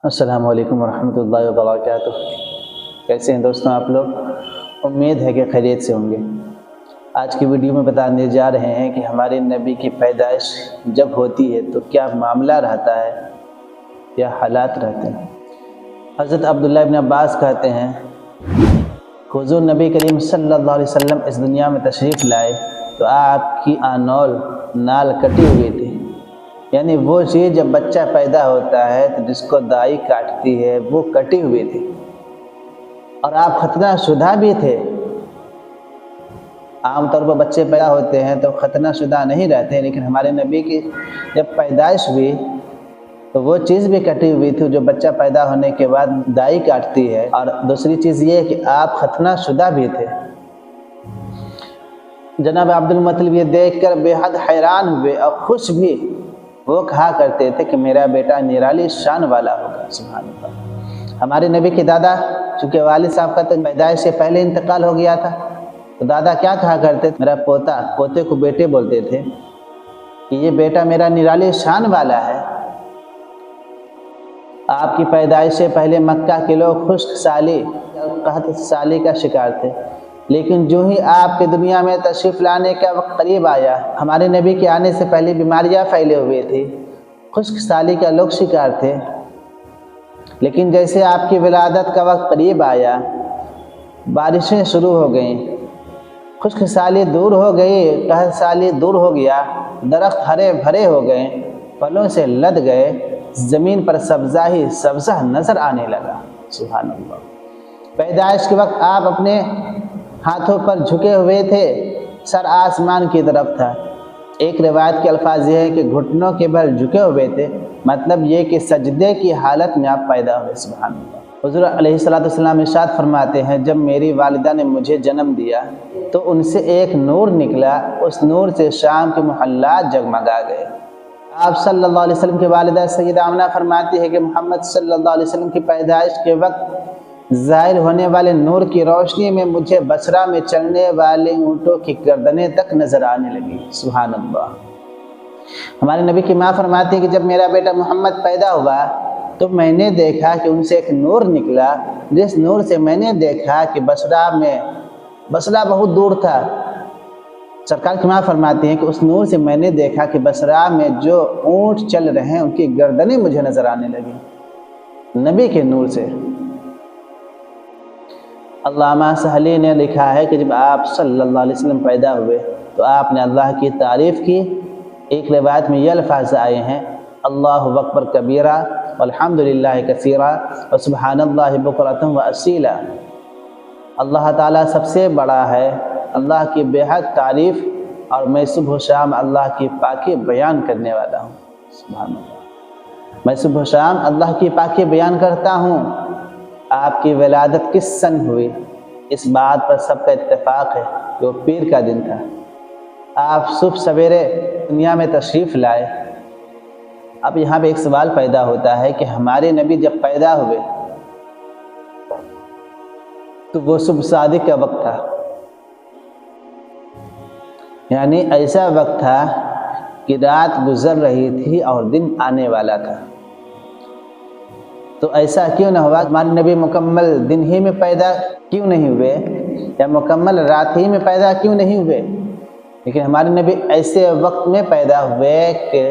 السلام علیکم ورحمۃ اللہ وبرکاتہ۔ کیسے ہیں دوستوں آپ لوگ؟ امید ہے کہ خیریت سے ہوں گے۔ آج کی ویڈیو میں بتانے جا رہے ہیں کہ ہمارے نبی کی پیدائش جب ہوتی ہے تو کیا معاملہ رہتا ہے یا حالات رہتے ہیں۔ حضرت عبداللہ ابن عباس کہتے ہیں حضور نبی کریم صلی اللہ علیہ وسلم اس دنیا میں تشریف لائے تو آپ کی آنول نال کٹی ہوئی تھی، یعنی وہ چیز جب بچہ پیدا ہوتا ہے تو جس کو دائی کاٹتی ہے وہ کٹی ہوئی تھی، اور آپ ختنہ شدہ بھی تھے۔ عام طور پر بچے پیدا ہوتے ہیں تو ختنہ شدہ نہیں رہتے، لیکن ہمارے نبی کی جب پیدائش ہوئی تو وہ چیز بھی کٹی ہوئی تھی جو بچہ پیدا ہونے کے بعد دائی کاٹتی ہے، اور دوسری چیز یہ کہ آپ ختنہ شدہ بھی تھے۔ جناب عبد المطلب یہ دیکھ کر بے حد حیران ہوئے اور خوش بھی۔ وہ کہا کرتے تھے کہ میرا بیٹا نرالی شان والا ہوگا۔ سبحان اللہ۔ ہمارے نبی کے دادا، چونکہ والد صاحب کا تو پیدائش سے پہلے انتقال ہو گیا تھا، تو دادا کیا کہا کرتے تھے؟ میرا پوتا، پوتے کو بیٹے بولتے تھے کہ یہ بیٹا میرا نرالی شان والا ہے۔ آپ کی پیدائش سے پہلے مکہ کے لوگ خشک سالی، قحط سالی کا شکار تھے، لیکن جو ہی آپ کے دنیا میں تشریف لانے کا وقت قریب آیا، ہمارے نبی کے آنے سے پہلے بیماریاں پھیلے ہوئے تھی، خشک سالی کا لوگ شکار تھے، لیکن جیسے آپ کی ولادت کا وقت قریب آیا، بارشیں شروع ہو گئیں، خشک سالی دور ہو گئی، قحط سالی دور ہو گیا، درخت ہرے بھرے ہو گئے، پھلوں سے لد گئے، زمین پر سبزہ ہی سبزہ نظر آنے لگا۔ سبحان اللہ۔ پیدائش کے وقت آپ اپنے ہاتھوں پر جھکے ہوئے تھے، سر آسمان کی طرف تھا۔ ایک روایت کے الفاظ یہ ہے کہ گھٹنوں کے بل جھکے ہوئے تھے، مطلب یہ کہ سجدے کی حالت میں آپ پیدا ہوئے۔ سبحان اللہ۔ حضور علیہ السلام ارشاد فرماتے ہیں جب میری والدہ نے مجھے جنم دیا تو ان سے ایک نور نکلا، اس نور سے شام کے محلات جگمگا گئے۔ آپ صلی اللہ علیہ وسلم کی والدہ سیدہ آمنہ فرماتی ہے کہ محمد صلی اللہ علیہ وسلم کی پیدائش کے وقت ظاہر ہونے والے نور کی روشنی میں مجھے بصرہ میں چلنے والے اونٹوں کی گردنیں تک نظر آنے لگی۔ سبحان اللہ۔ ہمارے نبی کی ماں فرماتی ہے کہ جب میرا بیٹا محمد پیدا ہوا تو میں نے دیکھا کہ ان سے ایک نور نکلا، جس نور سے میں نے دیکھا کہ بصرہ بہت دور تھا۔ سرکار کی ماں فرماتی ہیں کہ اس نور سے میں نے دیکھا کہ بصرہ میں جو اونٹ چل رہے ہیں ان کی گردنیں مجھے نظر آنے لگی، نبی کے نور سے۔ علامہ سہلی نے لکھا ہے کہ جب آپ صلی اللہ علیہ وسلم پیدا ہوئے تو آپ نے اللہ کی تعریف کی۔ ایک روایت میں یہ الفاظ آئے ہیں اللہ اکبر کبیرہ والحمدللہ کثیرہ وسبحان اللہ بکرۃ واصیلا۔ اللہ تعالیٰ سب سے بڑا ہے، اللہ کی بے حد تعریف، اور میں صبح و شام اللہ کی پاکی بیان کرنے والا ہوں۔ سبحان اللہ۔ میں صبح و شام اللہ کی پاکی بیان کرتا ہوں۔ آپ کی ولادت کس سن ہوئی؟ اس بات پر سب کا اتفاق ہے کہ وہ پیر کا دن تھا۔ آپ صبح سویرے دنیا میں تشریف لائے۔ اب یہاں پہ ایک سوال پیدا ہوتا ہے کہ ہمارے نبی جب پیدا ہوئے تو وہ صبح صادق کا وقت تھا، یعنی ایسا وقت تھا کہ رات گزر رہی تھی اور دن آنے والا تھا۔ تو ایسا کیوں نہ ہوا؟ ہمارے نبی مکمل دن ہی میں پیدا کیوں نہیں ہوئے، یا مکمل رات ہی میں پیدا کیوں نہیں ہوئے؟ لیکن ہمارے نبی ایسے وقت میں پیدا ہوئے کہ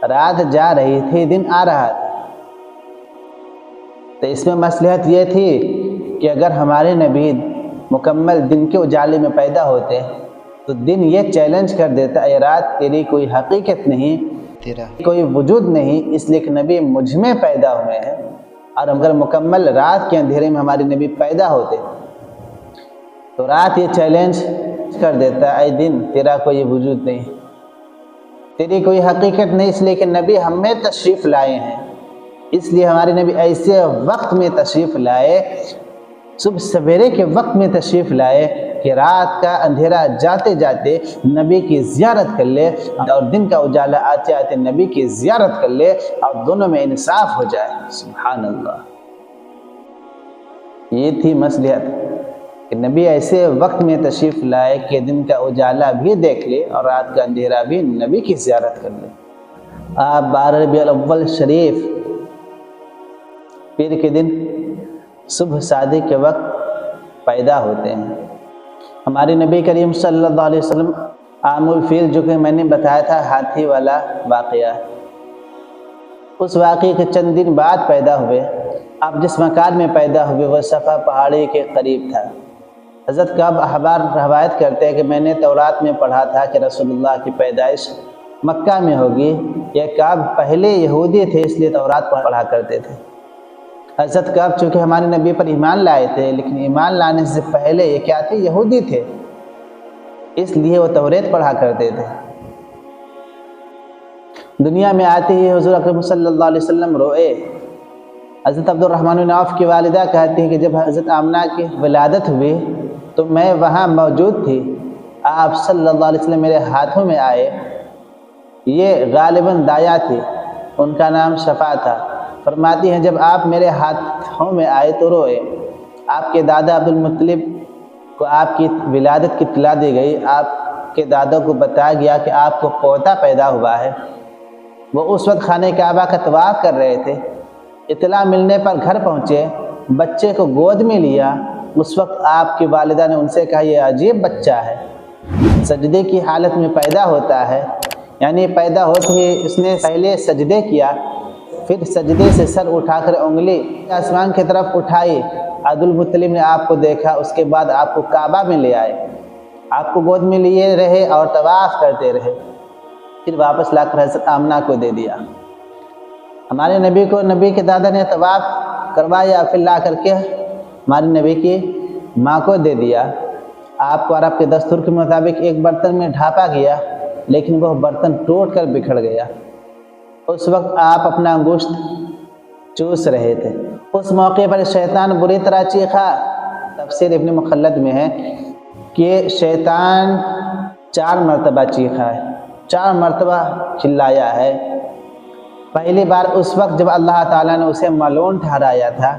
رات جا رہی تھی، دن آ رہا تھا۔ تو اس میں مصلحت یہ تھی کہ اگر ہمارے نبی مکمل دن کے اجالے میں پیدا ہوتے تو دن یہ چیلنج کر دیتا اے رات تیری کوئی حقیقت نہیں، تیرا کوئی وجود نہیں، اس لیے کہ نبی مجھ میں پیدا ہوئے ہیں۔ اور اگر مکمل رات کے اندھیرے میں ہمارے نبی پیدا ہوتے تو رات یہ چیلنج کر دیتا اے دن تیرا کوئی وجود نہیں، تیری کوئی حقیقت نہیں، اس لیے کہ نبی ہم میں تشریف لائے ہیں۔ اس لیے ہمارے نبی ایسے وقت میں تشریف لائے، صبح سویرے کے وقت میں تشریف لائے کہ رات کا اندھیرا جاتے جاتے نبی کی زیارت کر لے، اور دن کا اجالا آتے آتے نبی کی زیارت کر لے، اور دونوں میں انصاف ہو جائے۔ سبحان اللہ۔ یہ تھی مصلحت کہ نبی ایسے وقت میں تشریف لائے کہ دن کا اجالا بھی دیکھ لے اور رات کا اندھیرا بھی نبی کی زیارت کر لے۔ آپ 12 ربیع الاول شریف پیر کے دن صبح صادق کے وقت پیدا ہوتے ہیں۔ ہمارے نبی کریم صلی اللہ علیہ وسلم عام الفیل، جو کہ میں نے بتایا تھا ہاتھی والا واقعہ، اس واقعے کے چند دن بعد پیدا ہوئے۔ آپ جس مکان میں پیدا ہوئے وہ صفا پہاڑی کے قریب تھا۔ حضرت کعب احبار روایت کرتے ہیں کہ میں نے تورات میں پڑھا تھا کہ رسول اللہ کی پیدائش مکہ میں ہوگی۔ یہ کعب پہلے یہودی تھے، اس لیے تورات پڑھا کرتے تھے۔ حضرت کعب چونکہ ہمارے نبی پر ایمان لائے تھے، لیکن ایمان لانے سے پہلے یہ کیا تھے؟ یہودی تھے، اس لیے وہ توریت پڑھا کرتے تھے۔ دنیا میں آتے ہی حضور اکرم صلی اللہ علیہ وسلم روئے۔ حضرت عبد الرحمن بن عوف کی والدہ کہتی ہیں کہ جب حضرت آمنہ کی ولادت ہوئی تو میں وہاں موجود تھی۔ آپ صلی اللہ علیہ وسلم میرے ہاتھوں میں آئے۔ یہ غالباً دایا تھی، ان کا نام شفا تھا۔ فرماتی ہیں جب آپ میرے ہاتھوں میں آئے تو روئے۔ آپ کے دادا عبد المطلب کو آپ کی ولادت کی اطلاع دی گئی۔ آپ کے دادا کو بتایا گیا کہ آپ کو پوتا پیدا ہوا ہے۔ وہ اس وقت خانہ کعبہ کا طواف کر رہے تھے۔ اطلاع ملنے پر گھر پہنچے، بچے کو گود میں لیا۔ اس وقت آپ کی والدہ نے ان سے کہا یہ عجیب بچہ ہے، سجدے کی حالت میں پیدا ہوتا ہے، یعنی پیدا ہوتے ہی اس نے پہلے سجدے کیا، پھر سجدے سے سر اٹھا کر انگلی آسمان کی طرف اٹھائی۔ عبد المطلب نے آپ کو دیکھا، اس کے بعد آپ کو کعبہ میں لے آئے، آپ کو گود میں لیے رہے اور طواف کرتے رہے، پھر واپس لا کر حضرت آمنہ کو دے دیا۔ ہمارے نبی کو نبی کے دادا نے طواف کروایا، پھر لا کر کے ہمارے نبی کی ماں کو دے دیا۔ آپ کو عرب کے دستور کے مطابق ایک برتن میں ڈھانپا گیا، لیکن وہ برتن ٹوٹ کر بکھر گیا۔ اس وقت آپ اپنا گوشت چوس رہے تھے۔ اس موقع پر شیطان بری طرح چیخا۔ تفسیر ابن مخلد میں ہے کہ شیطان 4 مرتبہ چیخا ہے، 4 مرتبہ چلایا ہے۔ پہلی بار اس وقت جب اللہ تعالیٰ نے اسے ملعون ٹھہرایا تھا،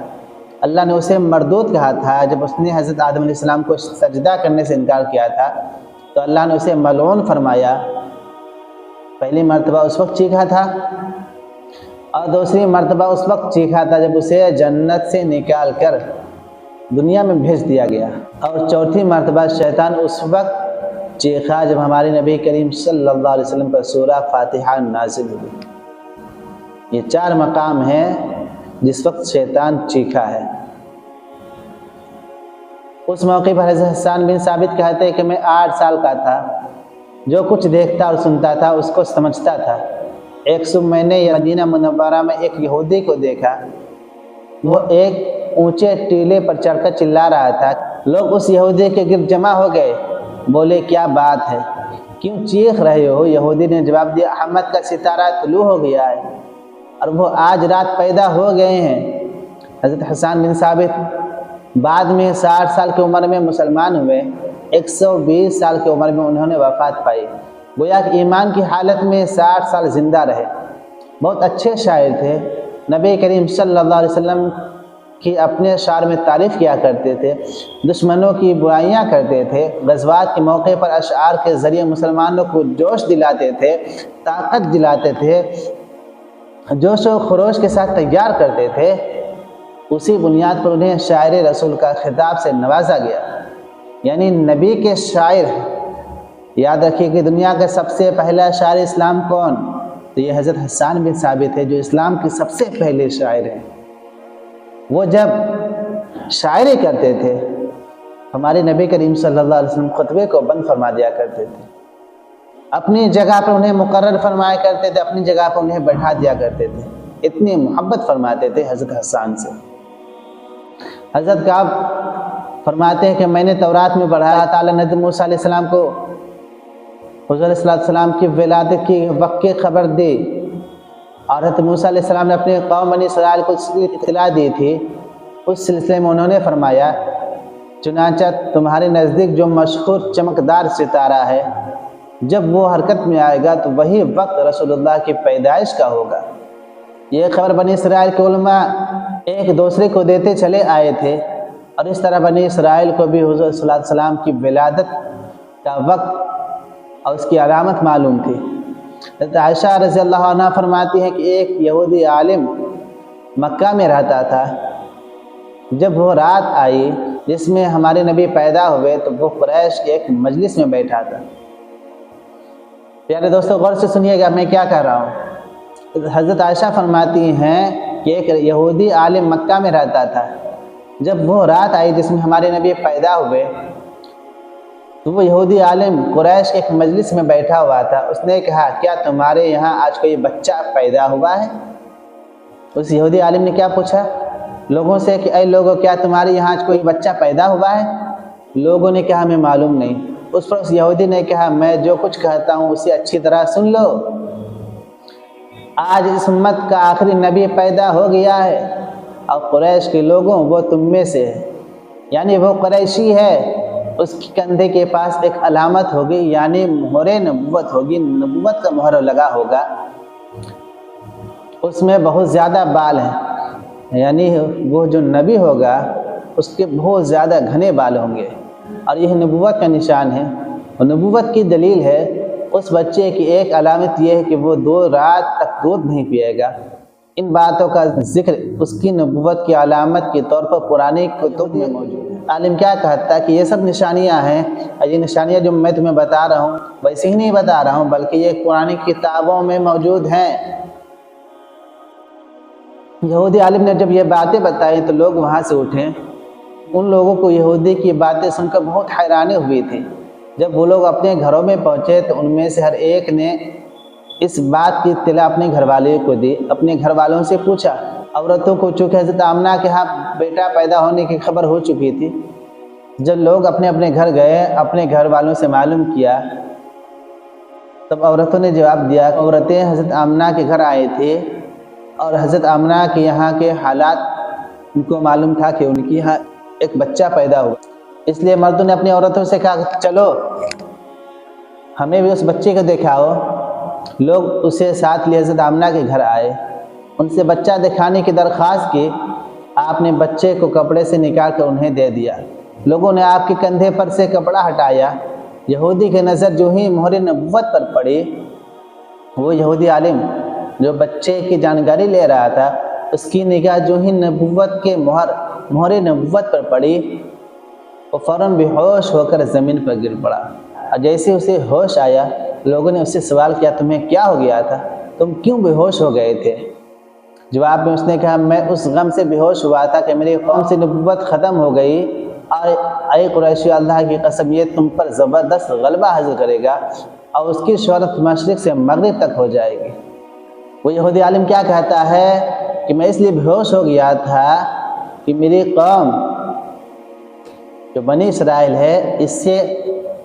اللہ نے اسے مردود کہا تھا۔ جب اس نے حضرت آدم علیہ السلام کو سجدہ کرنے سے انکار کیا تھا تو اللہ نے اسے ملعون فرمایا۔ پہلی مرتبہ اس وقت چیخا تھا، اور دوسری مرتبہ اس وقت چیخا تھا جب اسے جنت سے نکال کر دنیا میں بھیج دیا گیا، اور چوتھی مرتبہ شیطان اس وقت چیخا جب ہمارے نبی کریم صلی اللہ علیہ وسلم پر سورہ فاتحہ نازل ہوئی۔ یہ 4 مقام ہیں جس وقت شیطان چیخا ہے۔ اس موقع پر حضرت حسان بن ثابت کہتے ہیں کہ میں 8 سال کا تھا، جو کچھ دیکھتا اور سنتا تھا اس کو سمجھتا تھا۔ ایک صبح میں نے مدینہ منورہ میں ایک یہودی کو دیکھا، وہ ایک اونچے ٹیلے پر چڑھ کر چلا رہا تھا۔ لوگ اس یہودی کے گرد جمع ہو گئے، بولے کیا بات ہے، کیوں چیخ رہے ہو؟ یہودی نے جواب دیا احمد کا ستارہ طلوع ہو گیا ہے اور وہ آج رات پیدا ہو گئے ہیں۔ حضرت حسان بن ثابت بعد میں 60 سال کی عمر میں مسلمان ہوئے، 120 سال کی عمر میں انہوں نے وفات پائی، گویا کہ ایمان کی حالت میں 60 سال زندہ رہے۔ بہت اچھے شاعر تھے، نبی کریم صلی اللہ علیہ وسلم کی اپنے اشعار میں تعریف کیا کرتے تھے، دشمنوں کی برائیاں کرتے تھے، غزوات کے موقع پر اشعار کے ذریعے مسلمانوں کو جوش دلاتے تھے، طاقت دلاتے تھے، جوش و خروش کے ساتھ تیار کرتے تھے۔ اسی بنیاد پر انہیں شاعر رسول کا خطاب سے نوازا گیا، یعنی نبی کے شاعر۔ یاد رکھیے کہ دنیا کا سب سے پہلا شاعر اسلام کون؟ تو یہ حضرت حسان بن ثابت ہے، جو اسلام کے سب سے پہلے شاعر ہیں۔ وہ جب شاعری کرتے تھے ہمارے نبی کریم صلی اللہ علیہ وسلم خطبے کو بند فرما دیا کرتے تھے، اپنی جگہ پر انہیں مقرر فرمایا کرتے تھے، اپنی جگہ پر انہیں بیٹھا دیا کرتے تھے، اتنی محبت فرماتے تھے حضرت حسان سے۔ حضرت کعب فرماتے ہیں کہ میں نے تورات میں پڑھا، اللہ تعالیٰ نے حضرت موسیٰ علیہ السلام کو حضور صلی اللہ علیہ وسلم کی ولادت کی وقت کی خبر دی، اور حضرت موسیٰ علیہ السلام نے اپنے قوم بنی اسرائیل کو اس کی اطلاع دی تھی۔ اس سلسلے میں انہوں نے فرمایا چنانچہ تمہارے نزدیک جو مشہور چمکدار ستارہ ہے، جب وہ حرکت میں آئے گا تو وہی وقت رسول اللہ کی پیدائش کا ہوگا۔ یہ خبر بنی اسرائیل کے علماء ایک دوسرے کو دیتے چلے آئے تھے، اور اس طرح بنی اسرائیل کو بھی حضور صلی اللہ علیہ وسلم کی ولادت کا وقت اور اس کی علامت معلوم تھی۔ حضرت عائشہ رضی اللہ عنہ فرماتی ہے کہ ایک یہودی عالم مکہ میں رہتا تھا، جب وہ رات آئی جس میں ہمارے نبی پیدا ہوئے تو وہ قریش کے ایک مجلس میں بیٹھا تھا۔ پیارے دوستو غور سے سنیے گا میں کیا کہہ رہا ہوں۔ حضرت عائشہ فرماتی ہیں کہ ایک یہودی عالم مکہ میں رہتا تھا، جب وہ رات آئی جس میں ہمارے نبی پیدا ہوئے تو وہ یہودی عالم قریش کے ایک مجلس میں بیٹھا ہوا تھا۔ اس نے کہا کیا تمہارے یہاں آج کوئی بچہ پیدا ہوا ہے؟ اس یہودی عالم نے کیا پوچھا لوگوں سے کہ اے لوگوں کیا تمہارے یہاں آج کوئی بچہ پیدا ہوا ہے؟ لوگوں نے کہا ہمیں معلوم نہیں۔ اس پر اس یہودی نے کہا میں جو کچھ کہتا ہوں اسے اچھی طرح سن لو، آج اس امت کا آخری نبی پیدا ہو گیا ہے اور قریش کے لوگوں وہ تم میں سے ہے، یعنی وہ قریشی ہے، اس کے کندھے کے پاس ایک علامت ہوگی، یعنی مہر نبوت ہوگی، نبوت کا مہر لگا ہوگا، اس میں بہت زیادہ بال ہیں، یعنی وہ جو نبی ہوگا اس کے بہت زیادہ گھنے بال ہوں گے، اور یہ نبوت کا نشان ہے۔ اور نبوت کی دلیل ہے اس بچے کی ایک علامت یہ ہے کہ وہ 2 رات تک دودھ نہیں پیے گا۔ ان باتوں کا ذکر اس کی نبوت کی علامت کے طور پر قرآن کتب میں موجود ہے۔ عالم کیا کہتا ہے کہ یہ سب نشانیاں ہیں، اور یہ نشانیاں جو میں تمہیں بتا رہا ہوں ویسے ہی نہیں بتا رہا ہوں بلکہ یہ قرآن کتابوں میں موجود ہیں۔ یہودی عالم نے جب یہ باتیں بتائی تو لوگ وہاں سے اٹھے۔ ان لوگوں کو یہودی کی باتیں سن کر بہت حیرانی ہوئی تھی۔ جب وہ لوگ اپنے گھروں میں پہنچے تو ان میں سے ہر ایک نے اس بات کی اطلاع اپنے گھر والے کو دی، اپنے گھر والوں سے پوچھا۔ عورتوں کو چونکہ حضرت آمنہ کے ہاں بیٹا پیدا ہونے کی خبر ہو چکی تھی، جب لوگ اپنے اپنے گھر گئے، اپنے گھر والوں سے معلوم کیا، تب عورتوں نے جواب دیا۔ عورتیں حضرت آمنہ کے گھر آئی تھی اور حضرت آمنہ کے یہاں کے حالات ان کو معلوم تھا کہ ان کی یہاں ایک بچہ پیدا ہوا، اس لیے مردوں نے اپنی عورتوں سے کہا چلو ہمیں بھی اس بچے کو دکھاؤ۔ لوگ اسے ساتھ لیے حضرت آمنہ کے گھر آئے، ان سے بچہ دکھانے کی درخواست کی۔ آپ نے بچے کو کپڑے سے نکال کر انہیں دے دیا۔ لوگوں نے آپ کے کندھے پر سے کپڑا ہٹایا۔ یہودی کی نظر جو ہی مہر نبوت پر پڑی، وہ یہودی عالم جو بچے کی جانکاری لے رہا تھا اس کی نگاہ جو ہی نبوت کے مہر نبوت پر پڑی، وہ فوراً بے ہوش ہو کر زمین پر گر پڑا۔ اور جیسے اسے ہوش آیا لوگوں نے اس سے سوال کیا تمہیں کیا ہو گیا تھا، تم کیوں بے ہوش ہو گئے تھے؟ جواب میں اس نے کہا میں اس غم سے بے ہوش ہوا تھا کہ میری قوم سے نبوت ختم ہو گئی، اور اے قریشی اللہ کی قسم یہ تم پر زبردست غلبہ حاصل کرے گا اور اس کی شہرت مشرق سے مغرب تک ہو جائے گی۔ وہ یہودی عالم کیا کہتا ہے کہ میں اس لیے بے ہوش ہو گیا تھا کہ میری قوم جو بنی اسرائیل ہے اس سے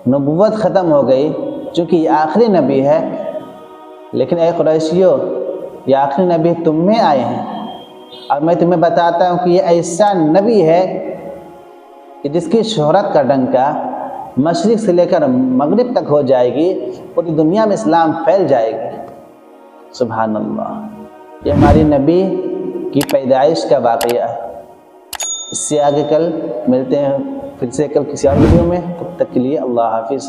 نبوت ختم ہو گئی، چونکہ یہ آخری نبی ہے، لیکن اے قریشیوں یہ آخری نبی تم میں آئے ہیں، اور میں تمہیں بتاتا ہوں کہ یہ ایسا نبی ہے کہ جس کی شہرت کا ڈنکا مشرق سے لے کر مغرب تک ہو جائے گی، پوری دنیا میں اسلام پھیل جائے گی۔ سبحان اللہ، یہ ہماری نبی کی پیدائش کا واقعہ ہے۔ اس سے آگے کل ملتے ہیں پھر سے کل کسی اور ویڈیو میں، تب تک کے لیے اللہ حافظ۔